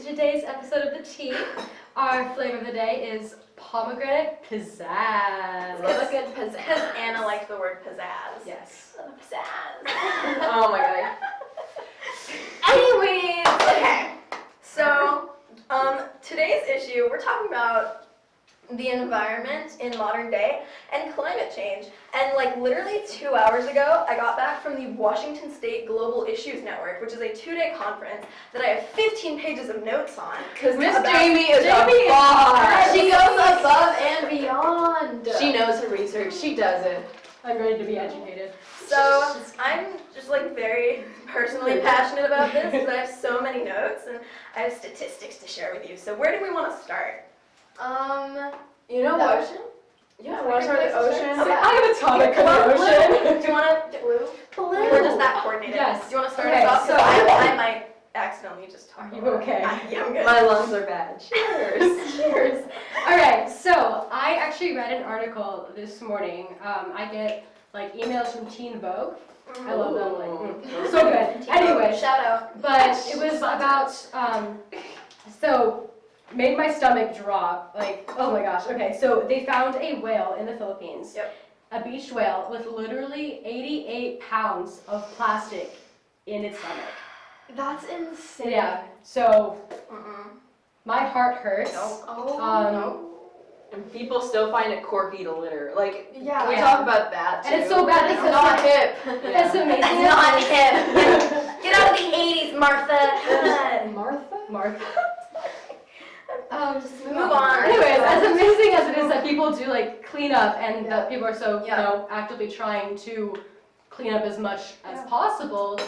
to today's episode of the Tea. Our flavor of the day is pomegranate pizzazz. Because Anna liked the word pizzazz. Yes. Pizzazz. Oh my god. Anyways, okay. So, today's issue, we're talking about the environment in modern day and climate change. And like literally 2 hours ago, I got back from the Washington State Global Issues Network, which is a 2-day conference that I have 15 pages of notes on. Because Miss Jamie is a boss. She goes above and beyond. She knows her research. She does it. I'm ready to be educated. So I'm just like very personally passionate about this because I have so many notes and I have statistics to share with you. So where do we want to start? You know the what? ocean? Yeah, want to start with the ocean? Okay. I have a topic for Come on, the ocean. blue. Do you want to? Blue. We're just that coordinated. Yes. Do you want to start Okay, us off? so- I might accidentally just talk. Are you okay? Yeah, I'm good. My lungs are bad. Cheers. Cheers. Alright, so I actually read an article this morning. I get like emails from Teen Vogue. I love them. Like, so good. Anyway, Shout out. but it was about, so made my stomach drop. Like, oh my gosh. Okay, so they found a whale in the Philippines. Yep. A beached whale with literally 88 pounds of plastic in its stomach. That's insane. Yeah, so Mm-mm. my heart hurts. No. No. And people still find it quirky to litter. Like, Yeah. can we Yeah. talk about that too? And it's so bad It's because not hip. It's amazing. It's not hip. Get out of the 80s, Martha. Martha. Just move on. Anyways, as amazing as it is that people do like clean up and Yeah. that people are so Yeah. actively trying to clean up as much as possible,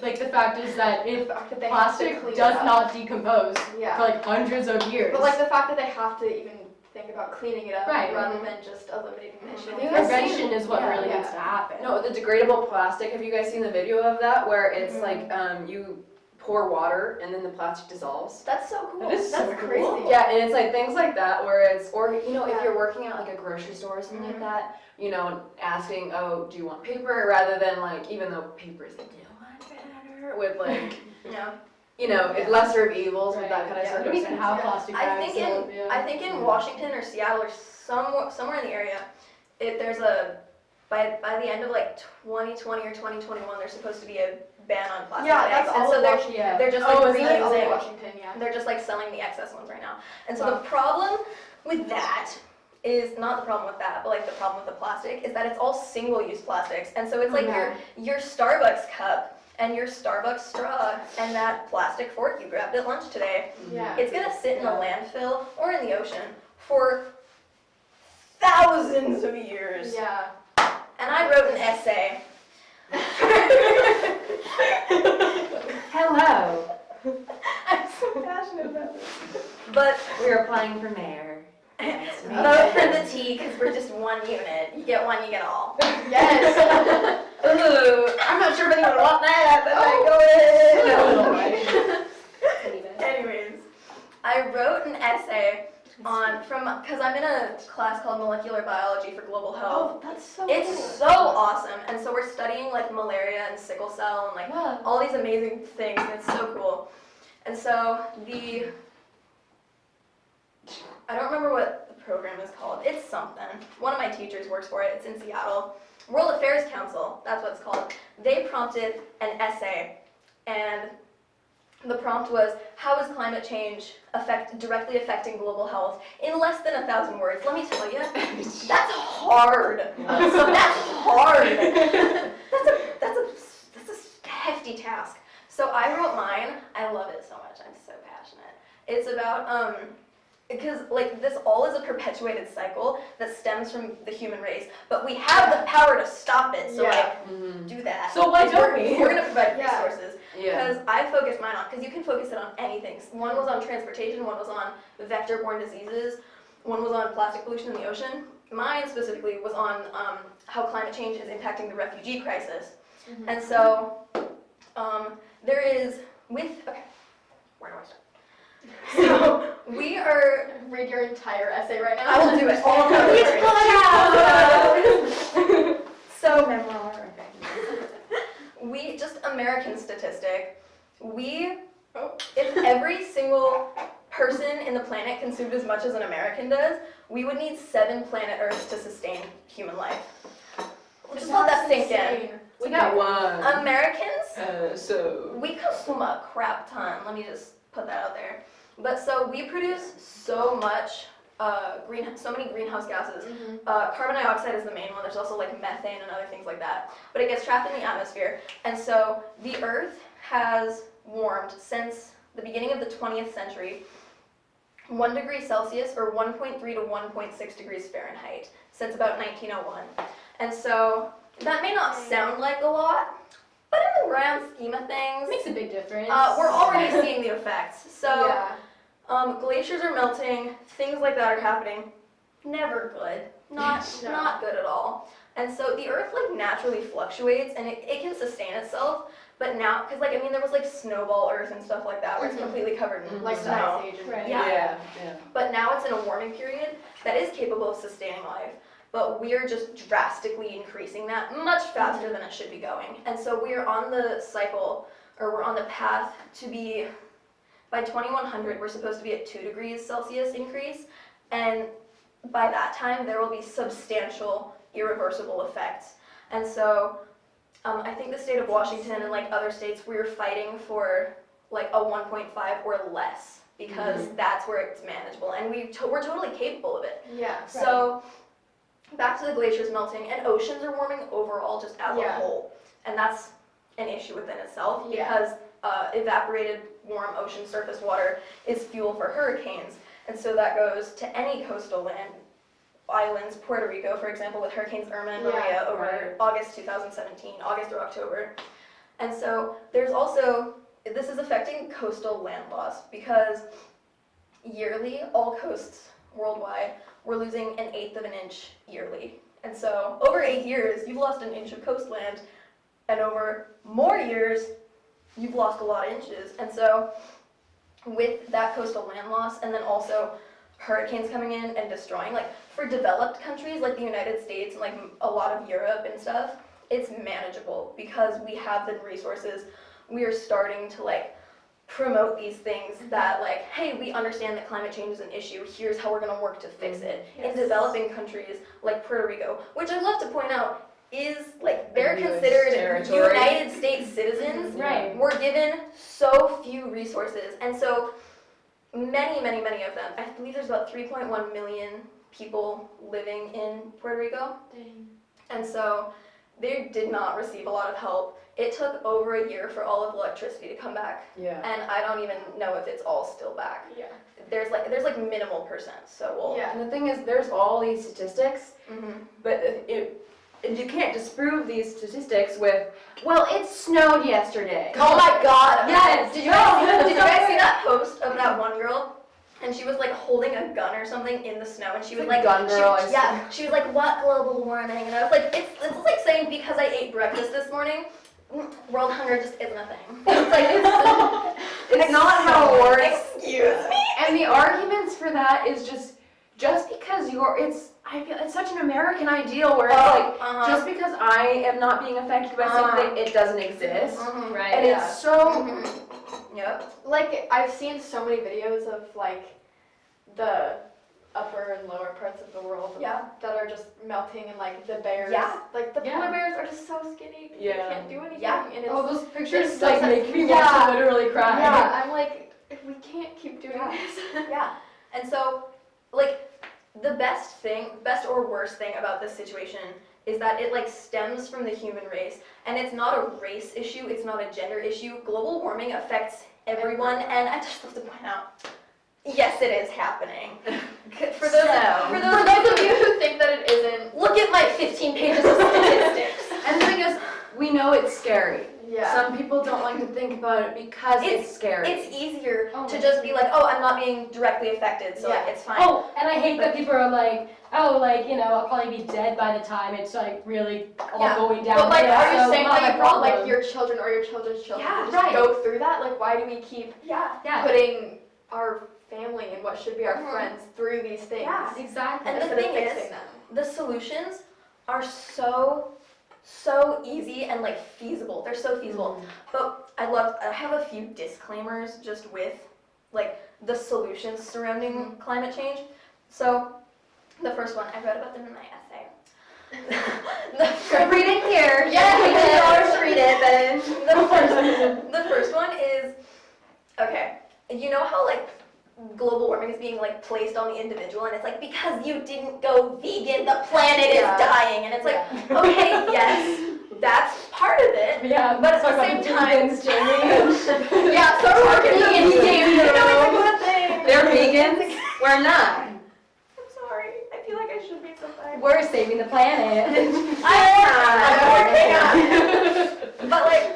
like the fact is that if The fact that they plastic have to clean does it up. not decompose Yeah. for like hundreds of years. But like the fact that they have to even think about cleaning it up Right. rather than just eliminating the issue. Have you guys prevention is what yeah, really yeah. needs to happen. No, the degradable plastic. Have you guys seen the video of that where it's like you pour water and then the plastic dissolves? That's so cool. That is so That's cool. crazy. Yeah, and it's like things like that where it's, or you know, if Yeah. you're working at like a grocery store or something like that, you know, asking, oh, do you want paper? Rather than like, even though paper is like, do you want better? With like, Yeah. you know, it's lesser of evils with that kind of Yeah, we circumstance. don't even have plastic I bags. think in Washington or Seattle or somewhere in the area, there's a by the end of like 2020 or 2021, there's supposed to be a ban on plastic Yeah, bags, that's and all so of they're Washington. they're just like Oh, is that All of reusing. Washington, yeah. They're just like selling the excess ones right now. And so the problem with that is not the problem with that, but like the problem with the plastic is that it's all single-use plastics. And so it's like your Starbucks cup and your Starbucks straw and that plastic fork you grabbed at lunch today. Yeah. It's gonna sit in a landfill or in the ocean for thousands of years. Yeah. And I wrote an essay. Hello, I'm so passionate about this. But we're applying for mayor. vote for the T because we're just one unit. You get one, you get all. Yes. Ooh, I'm not sure if anyone would want that, but like, go in. Anyways, I wrote an essay because I'm in a class called Molecular Biology for Global Health. Oh, that's so It's cool. so awesome, and so we're studying like malaria and sickle cell and like all these amazing things, and it's so cool. And so I don't remember what the program is called. It's something. One of my teachers works for it. It's in Seattle. World Affairs Council, that's what it's called. They prompted an essay, and the prompt was, how is climate change directly affecting global health in less than 1,000 words? Let me tell you, that's hard. That's hard. That's a hefty task. So I wrote mine. I love it so much. I'm so passionate. It's about because like this all is a perpetuated cycle that stems from the human race, but we have the power to stop it. So like do that. So why don't we? We're gonna provide Yeah. resources. Yeah. Because I focused mine on, because you can focus it on anything. One was on transportation, one was on vector-borne diseases, one was on plastic pollution in the ocean. Mine specifically was on how climate change is impacting the refugee crisis. And so there is, okay, where do I start? So we are, Read your entire essay right now. I will do it. All of it. So memoir. We, just American statistic, we If every single person in the planet consumed as much as an American does, we would need 7 planet Earths to sustain human life. Just let that sink in. We got one. Americans, So. we consume a crap ton. Let me just put that out there. But so we produce so much so many greenhouse gases. Carbon dioxide is the main one. There's also like methane and other things like that. But it gets trapped in the atmosphere. And so the Earth has warmed since the beginning of the 20th century 1 degree Celsius or 1.3 to 1.6 degrees Fahrenheit since about 1901. And so that may not sound like a lot, but in the grand scheme of things, It makes a big difference. we're already seeing the effects. So Yeah. glaciers are melting, things like that are happening. Never good. Not good at all. And so the Earth like naturally fluctuates and it can sustain itself. But now, because like, I mean, there was like snowball Earth and stuff like that where it's completely covered in Like the snow. Ice Age. and- Right. Yeah. Yeah. But now it's in a warming period that is capable of sustaining life. But we are just drastically increasing that much faster than it should be going. And so we are on the cycle, or we're on the path to be, by 2100, we're supposed to be at 2 degrees Celsius increase. And by that time, there will be substantial, irreversible effects. And so I think the state of Washington and like other states, we're fighting for like a 1.5 or less because that's where it's manageable. And we're totally capable of it. Yeah. So back to the glaciers melting, and oceans are warming overall just as a Yeah. whole. And that's an issue within itself Yeah. because evaporated warm ocean surface water is fuel for hurricanes. And so that goes to any coastal land, islands, Puerto Rico, for example, with Hurricanes Irma and Maria Yeah, over August 2017, August or October. And so there's also, this is affecting coastal land loss because yearly, all coasts worldwide, we're losing 1/8 of an inch yearly. And so over 8 years, you've lost 1 inch of coastland, and over more years, you've lost a lot of inches. And so with that coastal land loss, and then also hurricanes coming in and destroying, like for developed countries like the United States and like a lot of Europe and stuff, it's manageable because we have the resources. We are starting to like promote these things that like, hey, we understand that climate change is an issue. Here's how we're going to work to fix it. Yes. In developing countries like Puerto Rico, which I'd love to point out is like they're A US considered territory. United States citizens. Right. We're given so few resources, and so many of them, I believe there's about 3.1 million people living in Puerto Rico, Dang. and so they did not receive a lot of help. It took over a year for all of the electricity to come back, Yeah. and I don't even know if it's all still back. Yeah. There's like minimal percent, so we'll. Yeah. And the thing is, there's all these statistics, Mhm. but you can't disprove these statistics with, well, it snowed yesterday. Oh my God! Yes. Did you guys see that post of that one girl? And she was like holding a gun or something in the snow, and she was like, Gun girl. she was like, what global warming? And I was like, it's like saying because I ate breakfast this morning, world hunger just isn't a thing. It's like It's not how it works. Excuse me. And the arguments for that is just because I feel it's such an American ideal where it's like, just because I am not being affected by something, it doesn't exist. Right. And Yeah. it's so, Yep. Like, I've seen so many videos of, like, the upper and lower parts of the world Yeah. that are just melting, and, like, the bears. Yeah. Like, the Yeah. polar bears are just so skinny. Yeah. They can't do anything. Yeah. And it's, Oh, those pictures it's like so- make me yeah. want to literally cry. yeah, I'm like, we can't keep doing Yeah. this. Yeah. And so, like, the best or worst thing about this situation is that it like stems from the human race, and it's not a race issue, it's not a gender issue. Global warming affects everyone, and I just have to point out, yes, it is happening. For those For those of you who think that it isn't, look at my 15 pages of statistics. and the thing is, we know it's scary. yeah. Some people don't like to think about it because it's scary. It's easier Oh to my just be like, oh, I'm not being directly affected, so like, Yeah. it's fine. Oh, and I hate that people are like, oh, like, you know, I'll probably be dead by the time it's like really all Yeah. going down. But like, yeah, are you so saying not that my you want like problem. your children or your children's children Yeah, to just right. go through that? Like, why do we keep Yeah. Yeah, putting our family and what should be our Mhm. friends through these things? Yeah. exactly. And the instead of thing is, fixing them? the solutions are so so easy and like feasible. They're so feasible. But I have a few disclaimers just with like the solutions surrounding climate change. So the first one, I wrote about them in my essay. Read it here. Yeah, read it then. The first one is, okay, you know how like global warming is being like placed on the individual, and it's like, because you didn't go vegan, the planet is dying, and it's like, okay, yes, that's part of it, Yeah, but at the same time, vegans, Jamie. Yeah, so we're vegan. it's a good thing. They're vegans. We're not. I'm sorry, I feel like I should be sometimes. We're saving the planet. I'm working on it. But like,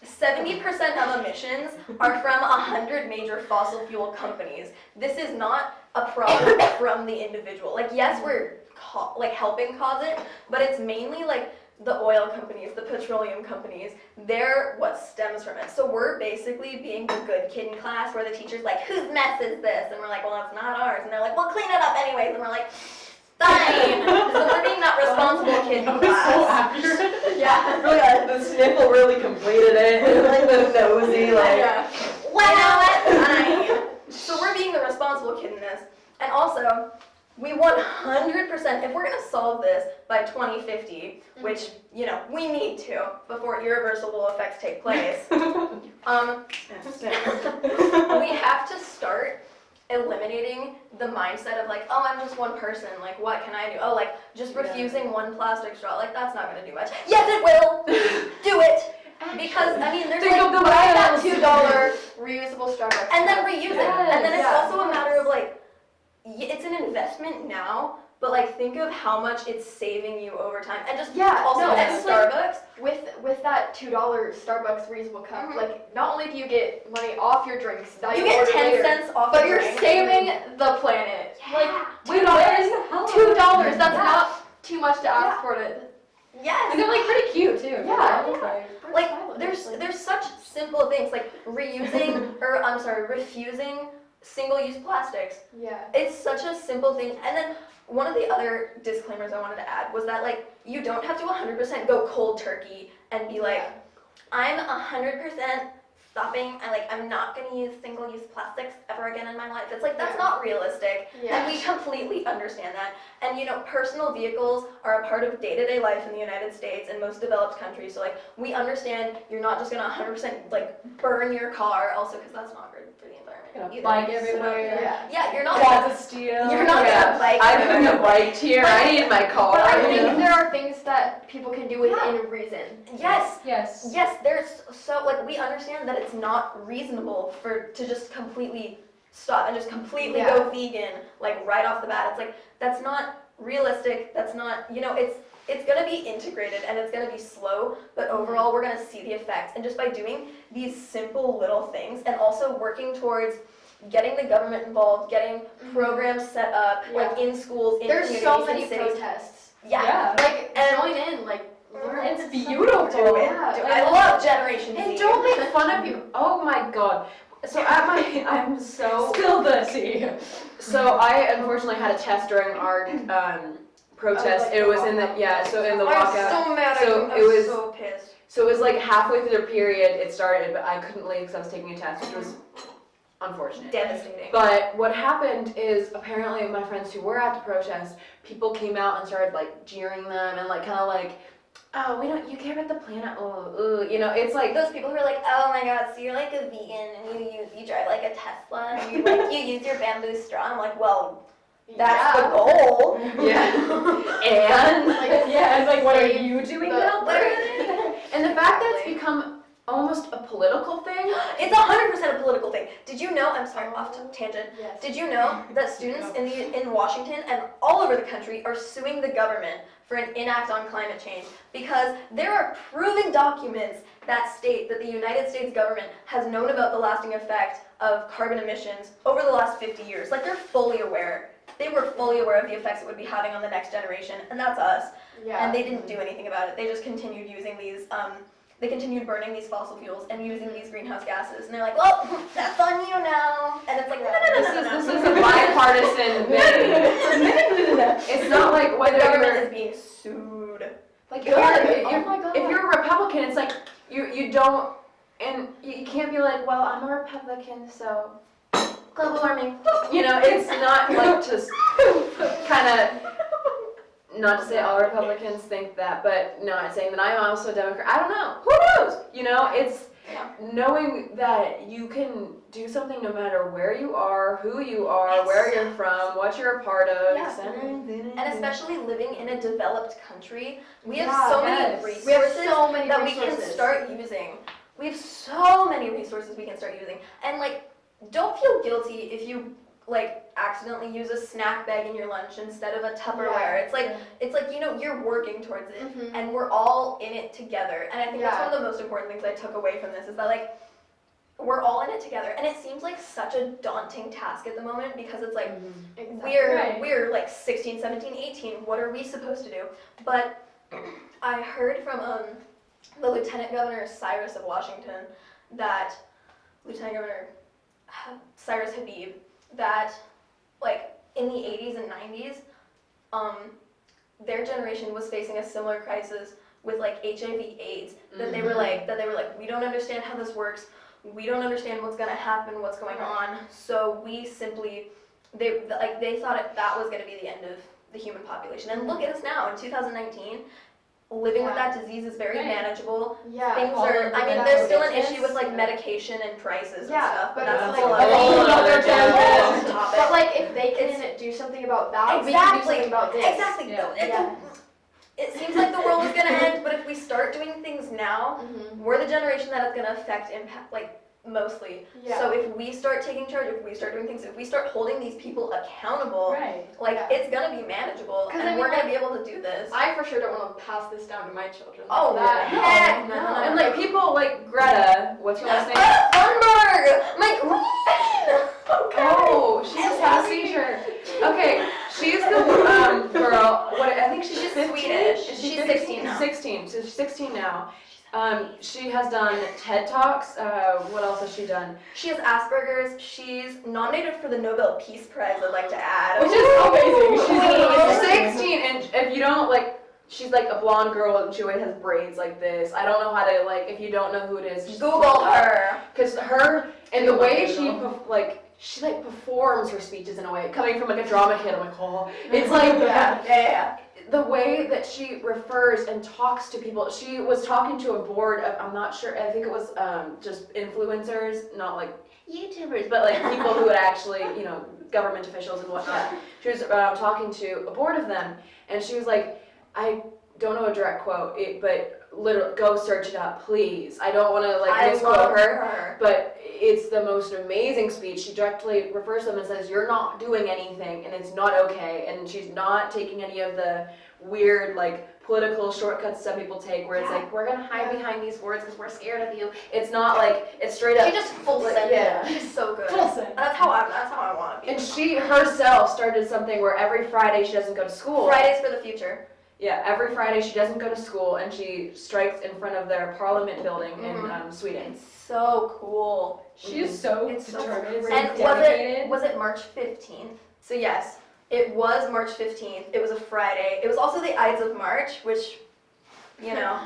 70% of emissions are from 100 major fossil fuel companies. This is not a problem from the individual. Like, yes, we're like helping cause it, but it's mainly like the oil companies, the petroleum companies. They're what stems from it. So we're basically being the good kid in class where the teacher's like, whose mess is this? And we're like, well, it's not ours. And they're like, well, clean it up anyways. And we're like, fine. So we're being that responsible kid in class. Yeah, really, the sniffle really completed it. Like the nosy, like. Yeah. Well, fine. So we're being the responsible kid in this. And also, we 100%, if we're going to solve this by 2050, which, you know, we need to before irreversible effects take place, we have to start eliminating the mindset of like, oh, I'm just one person, like what can I do? Oh, like just refusing one plastic straw, like that's not gonna do much. Yes, it will! Do it! Because, I mean, there's Think like, of the Buy that whales. $2 reusable Starbucks. and then reuse it. And then it's Yeah. also a matter of like, it's an investment now, but like think of how much it's saving you over time. And just also no, at it's like- Starbucks, With that $2 Starbucks reusable cup, Mhm. like not only do you get money off your drinks that you you get order 10 later, cents off but the you're drink. saving the planet. Like Wait, $2. $2. That's not too much to ask Yeah. for it. Yes! And they're like pretty cute too. Yeah. Like, there's such simple things like refusing single-use plastics. Yeah. It's such a simple thing. And then one of the other disclaimers I wanted to add was that like you don't have to 100% go cold turkey and be like, I'm 100% stopping. I'm not gonna use single-use plastics ever again in my life. It's like that's not realistic. Yeah. And we completely understand that. And you know, personal vehicles are a part of day-to-day life in the United States and most developed countries. So like we understand you're not just gonna 100% like burn your car, also because that's not good for the environment. either. Bike So, everywhere. yeah, you're not Lots gonna, of steel. you're not gonna bike. I couldn't have biked here. I need my car. But I you know? think there are things that people can do within reason. Yes. Yes. Yes, there's so like we understand that it's not reasonable to just completely stop and just completely go vegan like right off the bat. It's like that's not realistic. That's not, you know, it's going to be integrated and it's going to be slow, but overall we're going to see the effects. And just by doing these simple little things and also working towards getting the government involved, getting programs set up like in schools, in There's communities, so many in cities. protests. Yeah. Like And- join in, like learn. It's beautiful. Do it. Yeah. Do it. I love Generation Z. And don't make fun of people. Oh my god. So I'm so. Spill the tea. So I unfortunately had a test during our protest. like it the was in the walkout. so in the I'm walkout. so mad at So you. I'm it was- so pissed. So it was like halfway through the period it started, but I couldn't leave because I was taking a test, which was unfortunate. Devastating. But what happened is apparently my friends who were at the protest, people came out and started like jeering them and like kind of like, oh, you care about the planet, you know, it's like Those people who are like, oh my god, so you're like a vegan and you drive like a Tesla and you use your bamboo straw. I'm like, well, that's the goal. yeah, and Yeah, it's like, what are Save you doing the- now? and the fact that it's become almost a political thing. It's 100% a political thing. Did you know? I'm sorry, off to tangent. Yes. Did you know that students in Washington and all over the country are suing the government for an inact on climate change because there are proven documents that state that the United States government has known about the lasting effect of carbon emissions over the last 50 years. Like they're fully aware. They were fully aware of the effects it would be having on the next generation, and that's us. Yeah. And they didn't do anything about it. They just continued using these they continued burning these fossil fuels and using these greenhouse gases. And they're like, well, that's on you now. And it's like, This is a bipartisan thing. It's not like the whether government you're is being sued. like Good. Oh my God. if you're a Republican, it's like you don't, and you can't be like, well, I'm a Republican, so global warming. You know, it's not like just kind of. Not to say all Republicans think that, but not saying that I'm also a Democrat. I don't know. Who knows? You know, it's knowing that you can do something no matter where you are, who you are, where you're from, what you're a part of. Yeah. And especially living in a developed country, we have Yeah, so many yes. resources We have so many that we can resources. start using. We have so many resources we can start using. And like, don't feel guilty if you like accidentally use a snack bag in your lunch instead of a Tupperware. It's like, you know, you're working towards it and we're all in it together. And I think that's one of the most important things I took away from this is that like we're all in it together. And it seems like such a daunting task at the moment because it's like we're like 16, 17, 18. What are we supposed to do? But I heard from the Lieutenant Governor Cyrus of Washington that Lieutenant Governor Cyrus Habib that like in the 80s and 90s their generation was facing a similar crisis with like HIV/AIDS that they were like we don't understand how this works, we don't understand what's going to happen, what's going on, so we simply they thought that was going to be the end of the human population. And look at us now in 2019. Living with that disease is very manageable. Yeah. Things are, I mean, there's still an issue with like medication and prices and stuff, but that's like a whole a whole other other topic. But like if they can do something about that, we can do something about this. Exactly. Yeah. It seems like the world is gonna end, but if we start doing things now, we're the generation that it's gonna impact like mostly. Yeah. So if we start taking charge, if we start doing things, if we start holding these people accountable, like it's gonna be manageable, and we're gonna be able to do this. I for sure don't want to pass this down to my children. Oh, that. heck no. And like people like Greta, what's her last name? Thunberg! My queen! Oh, she just had a seizure. Okay, she's the girl. What I think she's 15. Swedish. Is she She's 15? 16 now. 16. So she's 16 now. She has done TED Talks. What else has she done? She has Asperger's. She's nominated for the Nobel Peace Prize, I'd like to add. Which is amazing. Queen. She's 16, and if you don't like, she's like a blonde girl, and she always has braids like this. I don't know how to like. If you don't know who it is, just Google her. Because her and the way she performs her speeches in a way, coming from like a drama kid, I'm like, oh, it's like Yeah. the way that she refers and talks to people. She was talking to a board of, I'm not sure, I think it was just influencers, not like YouTubers, but like people who would actually, you know, government officials and whatnot. She was talking to a board of them, and she was like, I don't know a direct quote, but literally, go search it up, please. I don't want to like misquote her, but it's the most amazing speech. She directly refers to them and says, you're not doing anything, and it's not okay, and she's not taking any of the weird like political shortcuts some people take where it's like, we're gonna hide behind these words because we're scared of you. It's not like, it's straight up. She just full send it. She's so good. Full send. That's how I want to be. And she herself started something where every Friday she doesn't go to school. Fridays for the future. Yeah, every Friday she doesn't go to school, and she strikes in front of their parliament building in Sweden. It's so cool. She is so It's so determined, so And dedicated. was it March 15th? So yes, it was March 15th. It was a Friday. It was also the Ides of March, which, you know,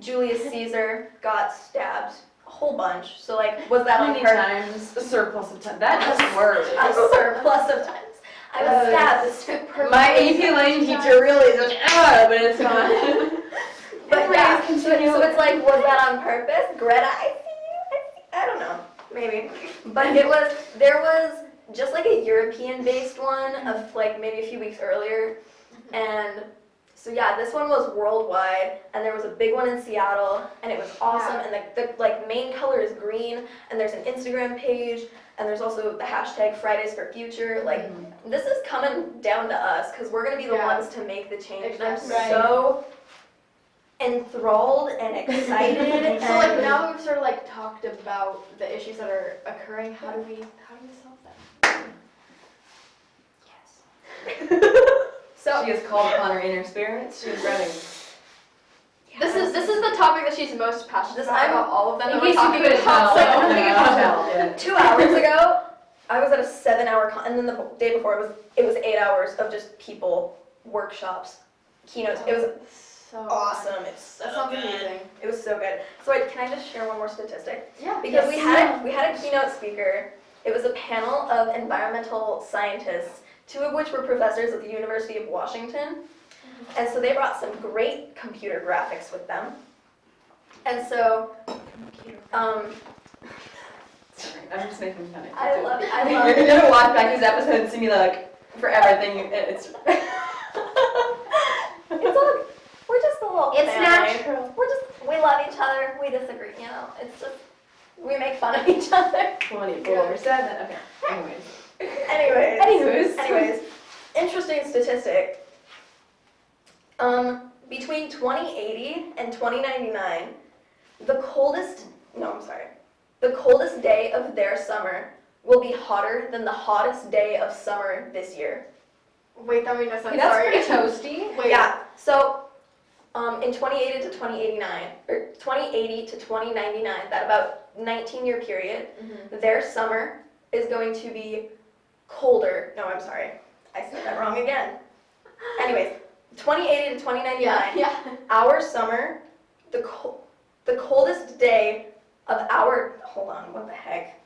Julius Caesar got stabbed a whole bunch. So like, was that How on many purpose? times? A surplus of time. That doesn't work. A surplus of times. I was stabbed. This took perfect. My AP Lane teacher really is like, but it's fine. But yeah, so it's like, was that on purpose? Greta, I see you. I don't know, maybe. But there was just like a European-based one of like maybe a few weeks earlier, and so yeah, this one was worldwide, and there was a big one in Seattle, and it was awesome. And the like main color is green, and there's an Instagram page, and there's also the hashtag Fridays for Future. Like this is coming down to us because we're gonna be the ones to make the change. And I'm so enthralled and excited. And So like now that we've sort of like talked about the issues that are occurring, how do we solve them? She has called upon her inner spirits. She's ready. This is the topic that like she's most passionate This- about all of them. In that we're case you talking couldn't about. tell. I think it's hotel, yeah. 2 hours ago, I was at a 7-hour and then the day before it was 8 hours of just people, workshops, keynotes. It was So awesome. It's so That sounds good. amazing. It was so good. So can I just share one more statistic? Yeah. Because we had a keynote speaker. It was a panel of environmental scientists, 2 of which were professors at the University of Washington. And so they brought some great computer graphics with them. And so, Sorry, I'm just making fun of you. I love You're gonna watch back these episodes and see me like, for everything, it's... It's all, we're just a little It's family. natural. We love each other, we disagree, you know, it's just, we make fun of each other. 24/7, okay, anyways. Anyways, interesting statistic. Between 2080 and 2099, the coldest day of their summer will be hotter than the hottest day of summer this year. Wait, that made no sense. Okay, that's Sorry. pretty toasty. Wait. Yeah, so in 2080 to 2089, or 2080 to 2099, that about 19-year period, Mhm. their summer is going to be colder. No, I'm sorry. I said that wrong again. Anyways, 2080 to 2099, Yeah. our summer, the coldest day of our, hold on, what the heck?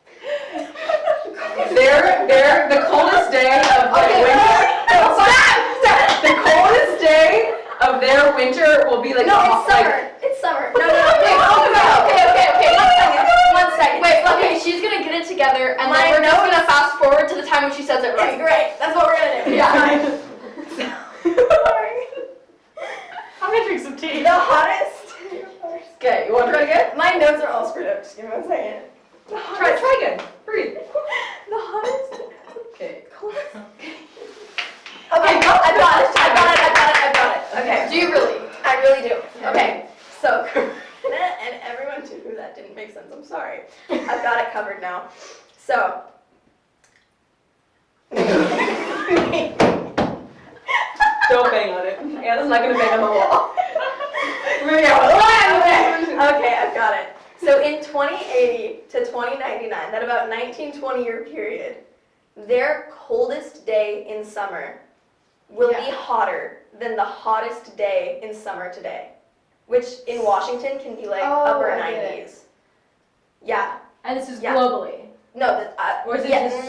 They're the coldest day of their winter. Stop! The coldest day of their winter will be like No, hot, it's summer. It's summer. No. Okay. One second. Wait, okay, she's gonna get it together, and My then we're just notes- gonna fast forward to the time when she says it It's right. great. That's what we're gonna do. Yeah. Sorry. I'm gonna drink some tea. The hottest. Okay, you want to try again? My notes are all screwed up. Just give me 1 second. The hottest. Try again. Breathe. The hottest. Okay. Okay, I got it. Okay. Do you really? I really do. Yeah. Okay, so and everyone too, that didn't make sense. I'm sorry. I've got it covered now. So. Don't bang on it. Anna's not gonna bang on the wall. Okay, I've got it. So in 2080 to 2099, that about 19-20 year period, their coldest day in summer will be hotter than the hottest day in summer today, which in Washington can be like upper I get it. 90s. Yeah. And this is Yeah. globally. No, Or is it yeah, just-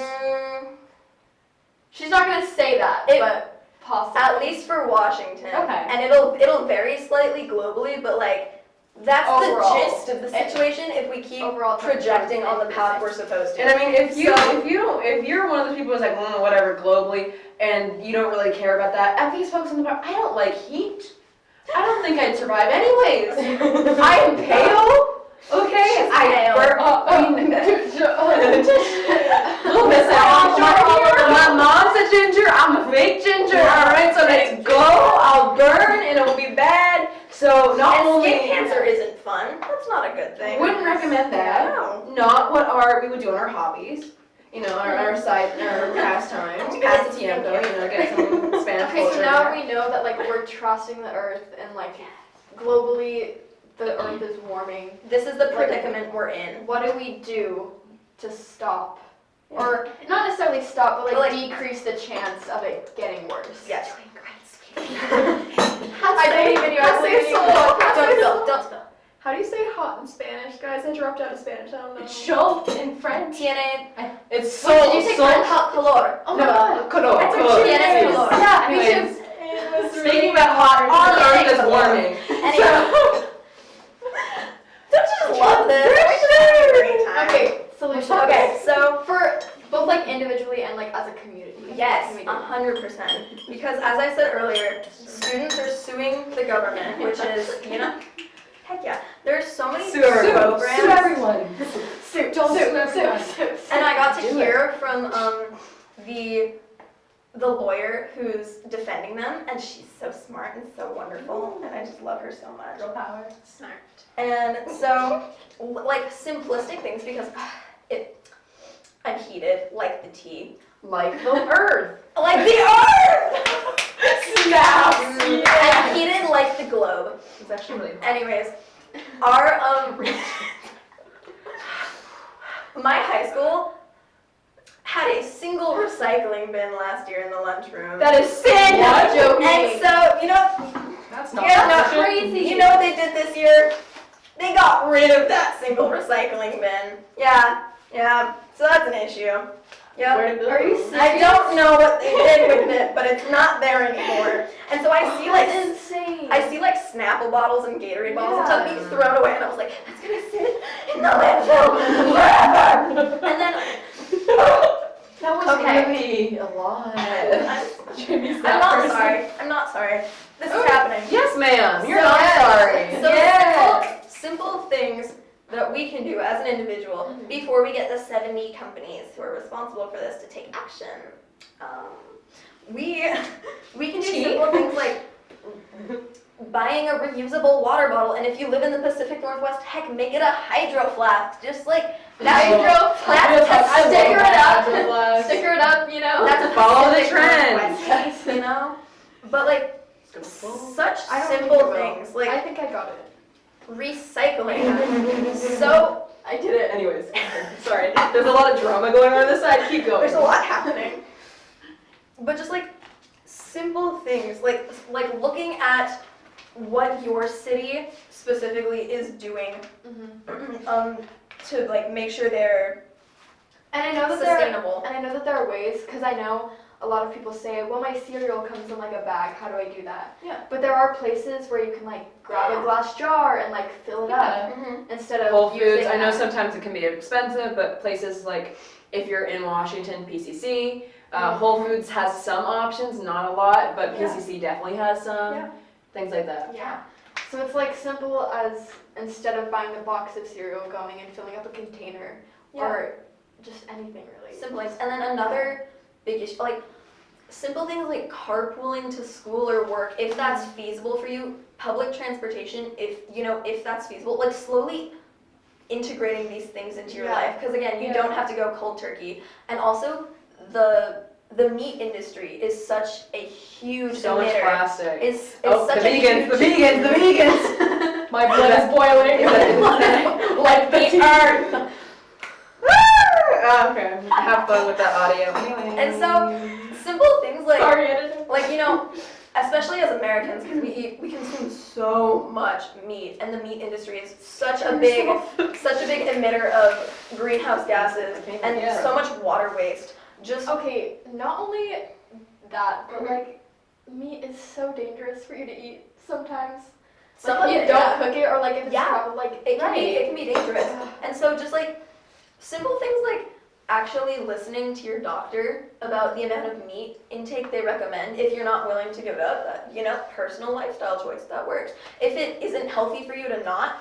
She's not gonna say that, but possibly. at least for Washington. Okay. And it'll vary slightly globally, but like that's Overall. the gist of the situation if we keep Overall, projecting on the path we're supposed to. And I mean, if you're one of those people who's like, whatever, globally, and you don't really care about that, at least focus on the part. I don't like heat. I don't think I'd survive anyways. I am pale. Okay, She's I pale. Little bit my mom's a ginger. I'm a fake ginger. All right, so let's go. I'll burn, and it'll be bad. So not And only skin cancer isn't fun. That's not a good thing. wouldn't recommend that. No. Not what we would do on our hobbies. You know, our pastimes. Pass the tiempo, get some Spanish Okay, so culture now there. we know that like we're trusting the Earth, and like globally, the Earth is warming. This is the predicament we're in. What do we do to stop, or not necessarily stop, but like decrease the chance of it getting worse? Yes. I don't even know. Don't spill. How do you say hot in Spanish, guys? I dropped out of Spanish. I don't know. Chaud in French. Tiene It's so. Did you say calor? Oh my god. Color. It's color. tiene calor. Yeah. Anyways, speaking about hot, our Earth is warming. Anyway. Don't you just love this? We should have a great time. Okay, solution. Okay, so for both like individually and like as a community. yes, What can we do? 100%. Because as I said earlier, students are suing the government, which is, heck yeah. There's so many programs. Sue everyone. Don't Sue everyone. And I got to Do hear from the lawyer who's defending them, and she's so smart and so wonderful, and I just love her so much. Girl power. Smart. And so, like simplistic things, because I'm heated like the tea. Like the Earth. Like the earth! Snaps. I'm heated like the globe. It's actually really hot. Anyways, Our my high school had a single recycling bin last year in the lunchroom. That is sin! What? Joking. And so, That's not that's crazy. You know what they did this year? They got rid of that single recycling bin. Yeah. So that's an issue. Yep. Where did Are you those- serious? I don't know what they did with it, but it's not there anymore. And so I see That's insane. Snapple bottles and Gatorade bottles and Yeah. stuff being thrown away, and I was like, that's gonna sit in the landfill forever. And then That was Okay. really a lot. I'm not sorry. This is happening. Yes, ma'am. You're So, not yes. sorry. So Yeah. simple things that we can do as an individual before we get the 7E companies who are responsible for this to take action. We can do simple things like buying a reusable water bottle, and if you live in the Pacific Northwest, heck, make it a hydro flask. Just like Hydro that's sticker it up. Sticker it up, you know. That's Follow the Pacific trend. Northwest, you know. But like such I don't think simple you will. things I like think I got it. recycling. So I did it anyways. Sorry. There's a lot of drama going on this side. Keep going. there's a lot happening. But just like simple things, like looking at what your city specifically is doing to like make sure they're And I know that sustainable. there are ways, because I know a lot of people say, well, my cereal comes in like a bag. How do I do that? Yeah. But there are places where you can like grab a glass jar and like fill it up instead of Whole Foods, using I know that. sometimes it can be expensive, but places like if you're in Washington, PCC, Whole Foods has some options, not a lot, but Yeah. PCC definitely has some, Yeah. things like that. Yeah. So it's like simple as instead of buying a box of cereal, going and filling up a container or just anything really. Simple things. And then another big issue, like simple things like carpooling to school or work, if that's feasible for you. Public transportation, if that's feasible, like slowly integrating these things into your life. Because again, you don't have to go cold turkey. And also, the meat industry is such a huge So much emitter. plastic. It's Oh, such the a vegans, huge the vegans. My blood is boiling. like the earth. Okay, have fun with that audio. Anyway. And so, simple things like Sorry, editor. especially as Americans, because we consume so much meat, and the meat industry is such a big emitter of greenhouse gases and so much water waste. Just Okay, not only that, but like meat is so dangerous for you to eat sometimes. some Like of if you it, don't yeah. cook it or like if it's Yeah. probably like It can be dangerous. And so just like simple things like actually listening to your doctor about the amount of meat intake they recommend if you're not willing to give it up, personal lifestyle choice that works. If it isn't healthy for you to not,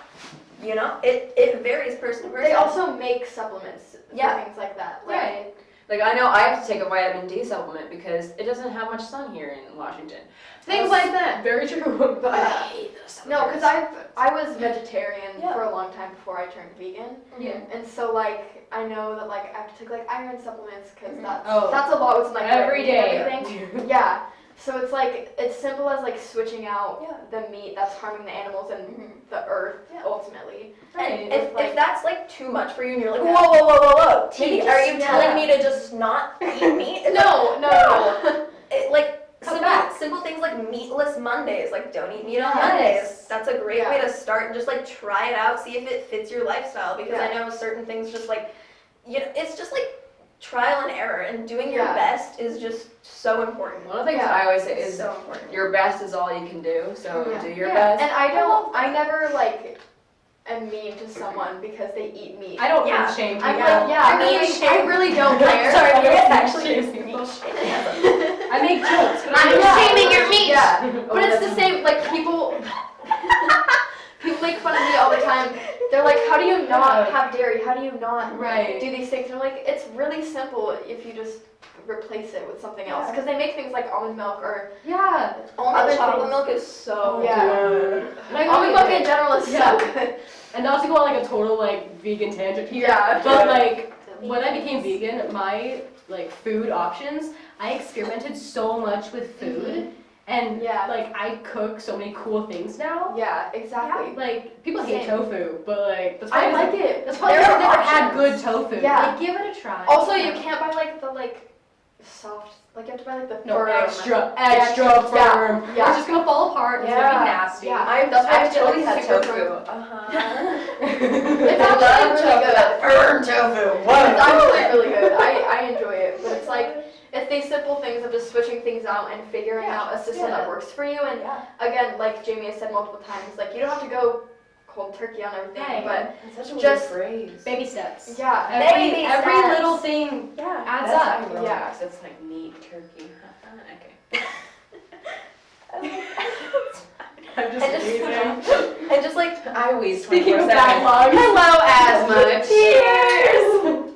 it varies person to person. They also make supplements for Yeah. things like that. Right. Like I know I have to take a vitamin D supplement because it doesn't have much sun here in Washington. Things like that. Very true. But I hate those No, because I was vegetarian Yeah. for a long time before I turned vegan, Yeah. and so like I know that like I have to take like iron supplements because Oh. that's a lot with like Every red meat and day. everything. Yeah, so it's like it's simple as like switching out Yeah. the meat that's harming the animals and the earth Yeah. ultimately. And Right. if that's like too much for you and you're like, Yeah. whoa, T, Maybe are just- you yeah. telling me to just not eat meat? It's No. Like, back. simple things like meatless Mondays, like don't eat meat on Yes. Mondays. That's a great Yeah. way to start and just like try it out, see if it fits your lifestyle. Because I know certain things just like, it's just like trial and error, and doing your Yeah. best is just so important. One of the things Yeah. I always say It's is so important. your best is all you can do. So Yeah. do your Yeah. best. And I never like am mean to someone because they eat meat. I don't Yeah. feel shame. I'm people. like, yeah, Mean I shame. really don't care. Sorry, I you don't actually shame do people. meat. I make jokes, but I'm I'm shaming your meat. Yeah, Oh, but it's that's- the same. Like people make fun of me all the time. They're like, "How do you not have dairy? How do you not Right. do these things?" And I'm like, "It's really simple if you just replace it with something else." Because they make things like almond milk or Yeah. Almond Other chocolate things. milk is so Yeah. good. Like, almond milk in general is Yeah. so good. And not to go on like a total like vegan tangent here, Yeah. but like when I became vegan, my like food options, I experimented so much with food, And Yeah. like I cook so many cool things now. Yeah, exactly. Like people hate Same. tofu, but like that's I why like it. That's why There I've are never had options. good tofu. Yeah. Like give it a try. Also, you can't buy like the soft, like you have to buy like the no firm. extra Yeah, firm. yeah. It's just gonna fall apart. It's gonna be nasty. Yeah. I've That's why I totally feel like had super tofu. firm. It's It's actually really good. Firm tofu. It's actually really good. I enjoy it, but it's like it's these simple things of just switching things out and figuring out a system that works for you. And again, like Jamie has said multiple times, like you don't have to go cold turkey on everything, Right. but It's such a Just- weird phrase. Baby steps. yeah, Baby Every steps. little thing Yeah. adds That's up. ironic. Yeah. It's like meat, turkey. Okay. I'm just And leaving. and just like I wheeze Speaking of 24/7. backlogs. Hello, asthma. Cheers.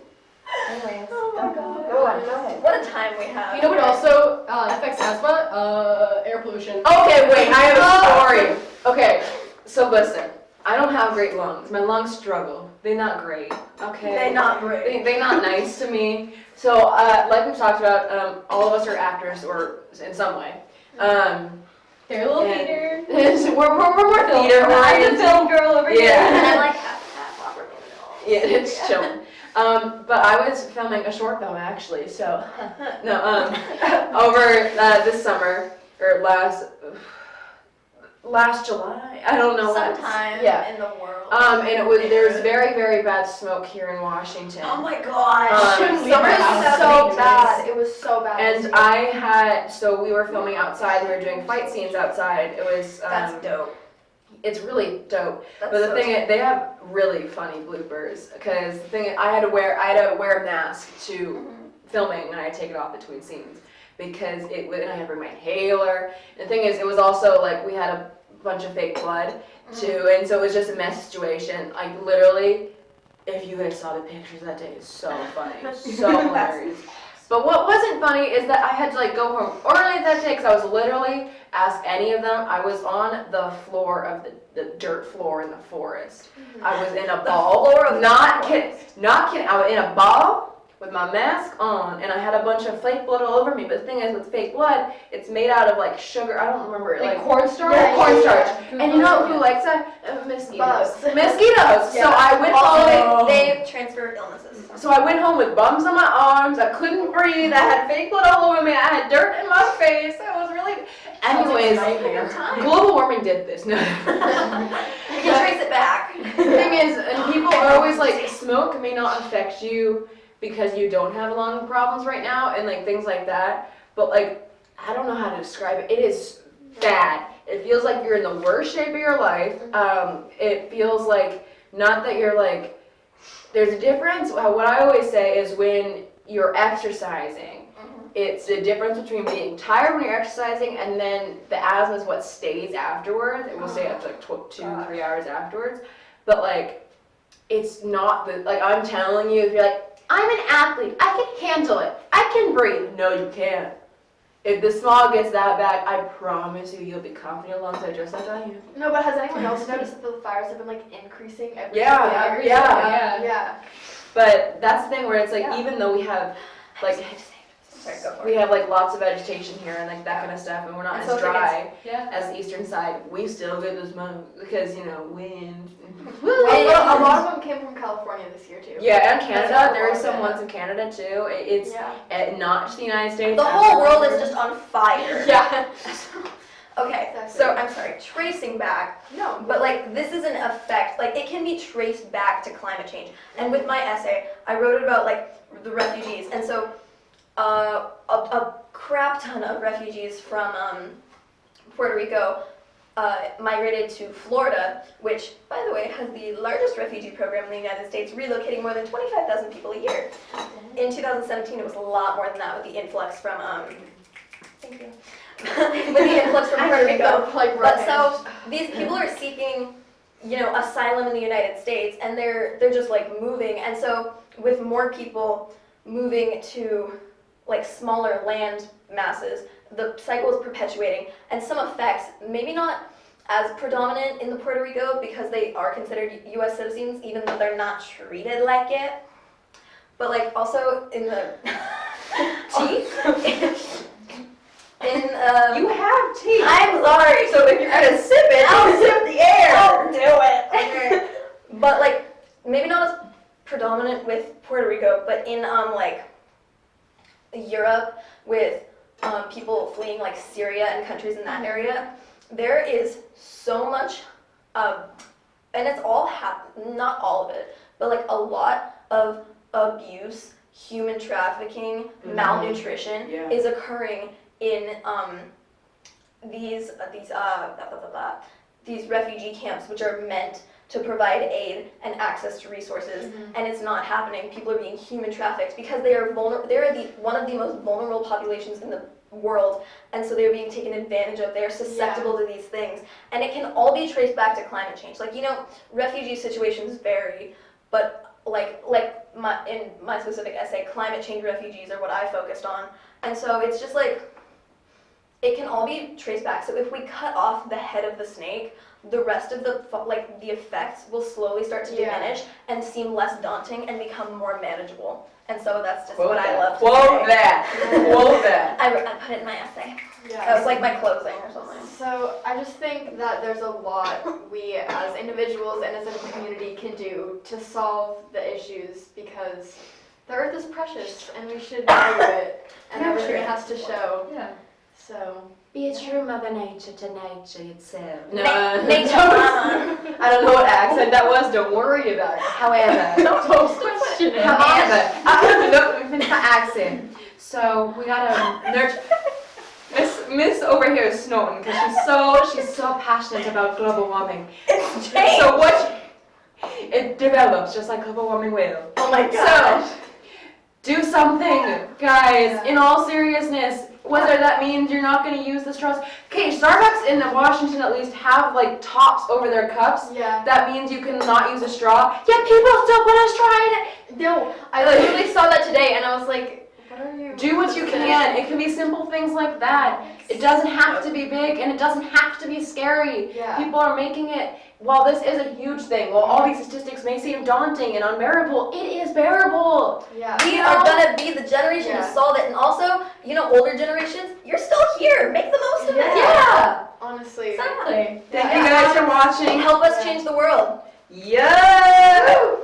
anyways. Oh my God. Go on. What a time we have. You know what also affects asthma? Air pollution. Okay, wait, I have a story. Okay, so listen, I don't have great lungs. My lungs struggle. They're not great, okay? They're not great. They're not nice to me. So, like we've talked about, all of us are actors, or in some way. They're a little And- theater. we're more theater I'm the oriented. film girl over here. Yeah. And I like half opera in the middle. Yeah, it's chilling. But I was filming a short film actually, so no, over this summer or last July. I don't know when. Sometime Yeah. in the world. And it was there's very very bad smoke here in Washington. Oh my gosh. Shouldn't leave summer the is house. so bad. It was so bad. this And year. I had so we were filming outside. We were doing fight scenes outside. It was That's dope. it's really dope. That's But the so thing is, they have really funny bloopers because the thing is, I had to wear a mask to filming and I had to take it off between scenes because it and I had to bring my inhaler. The thing is, it was also like we had a bunch of fake blood too, and so it was just a mess situation. Like literally, if you guys saw the pictures that day, it's so funny, so hilarious. But what wasn't funny is that I had to like go home early that day because I was literally, ask any of them, I was on the floor of the dirt floor in the forest. I was in a ball, floor of the not forest. kidding, I was in a ball with my mask on and I had a bunch of fake blood all over me. But the thing is with fake blood, it's made out of like sugar, I don't remember, Like cornstarch? Yeah, cornstarch. Yeah. And you know who likes that? Mosquitoes. Bugs. Mosquitoes. So I went home. Also, they transfer illnesses. So I went home with bumps on my arms. I couldn't breathe. I had fake blood all over me. I had dirt in my face. I was really. Anyways, global warming did this. No. You can trace it back. The thing is, and people are always like, smoke may not affect you because you don't have lung problems right now, and like things like that. But like, I don't know how to describe it. It is bad. It feels like you're in the worst shape of your life. It feels like not that you're like. There's a difference. What I always say is when you're exercising, it's the difference between being tired when you're exercising and then the asthma is what stays afterwards. It will stay up to like 2-3 hours afterwards. But like, it's not the, like I'm telling you, if you're like, I'm an athlete, I can handle it, I can breathe. No, you can't. If the smog gets that bad, I promise you, you'll be confident alongside just like I am. No, but has anyone else noticed that the fires have been like increasing every Yeah, single year? yeah. Yeah. But that's the thing where it's like, Yeah. even though we have like, Sorry, go for we it. have like lots of vegetation here and like that kind of stuff, and we're not And as so it's like dry Yeah. as the eastern side. We still get the smoke because you know wind. A lot of them came from California this year too. Yeah, and Canada. That's There are a lot, some yeah. ones in Canada too. It's Yeah. not just the United States. The whole world is just on fire. Yeah. Okay, Exactly. so I'm sorry, tracing back, No. but like this is an effect, like it can be traced back to climate change. And with my essay, I wrote it about like the refugees, and so a crap ton of refugees from Puerto Rico migrated to Florida, which, by the way, has the largest refugee program in the United States, relocating more than 25,000 people a year. In 2017, it was a lot more than that with the influx from, thank you, with the influx from Puerto Rico. Like, But so these people are seeking, you know, asylum in the United States, and they're just like moving. And so with more people moving to like smaller land masses, the cycle is perpetuating, and some effects, maybe not as predominant in the Puerto Rico because they are considered U.S. citizens, even though they're not treated like it. But like also in the teeth. You have teeth. I'm sorry. So if you're gonna sip it, I'll sip the air. I'll do it. Okay. But like maybe not as predominant with Puerto Rico, but in like Europe with people fleeing like Syria and countries in that area, there is so much, and it's all not all of it, but like a lot of abuse, human trafficking, malnutrition is occurring in these refugee camps, which are meant to provide aid and access to resources, and it's not happening. People are being human trafficked because they are one of the most vulnerable populations in the world, and so they're being taken advantage of. They're susceptible to these things, and it can all be traced back to climate change. Like, you know, refugee situations vary, but in my specific essay, climate change refugees are what I focused on, and so it's just like it can all be traced back. So if we cut off the head of the snake, the rest of the effects will slowly start to diminish and seem less daunting and become more manageable. And so that's just what I love to say. Quote that. I put it in my essay. Yeah. That was like my closing or something. So I just think that there's a lot we as individuals and as a community can do to solve the issues, because the earth is precious and we should value it and everything it has to show. Yeah. So Be a true mother nature to nature itself. No, Nature mama. I don't know what accent that was. Don't worry about it. However, no accent. So we gotta nurture. Miss over here is snorting because she's so passionate about global warming. It's changed. So it develops just like global warming will. Oh my gosh. So do something, guys. In all seriousness. Whether that means you're not going to use the straws. Okay, Starbucks in Washington at least have like tops over their cups. yeah. That means you cannot use a straw. Yet people still put a straw in it. No, I literally saw that today and I was like, what are you? Do what you can. It can be simple things like that. It doesn't have to be big and it doesn't have to be scary. Yeah. People are making it. While this is a huge thing, while all these statistics may seem daunting and unbearable, it is bearable. Yeah. We are gonna be the generation to solve it, and also, you know, older generations, you're still here. Make the most of it. Yeah. Honestly. Exactly. Thank you guys for watching. Help us change the world. Yeah.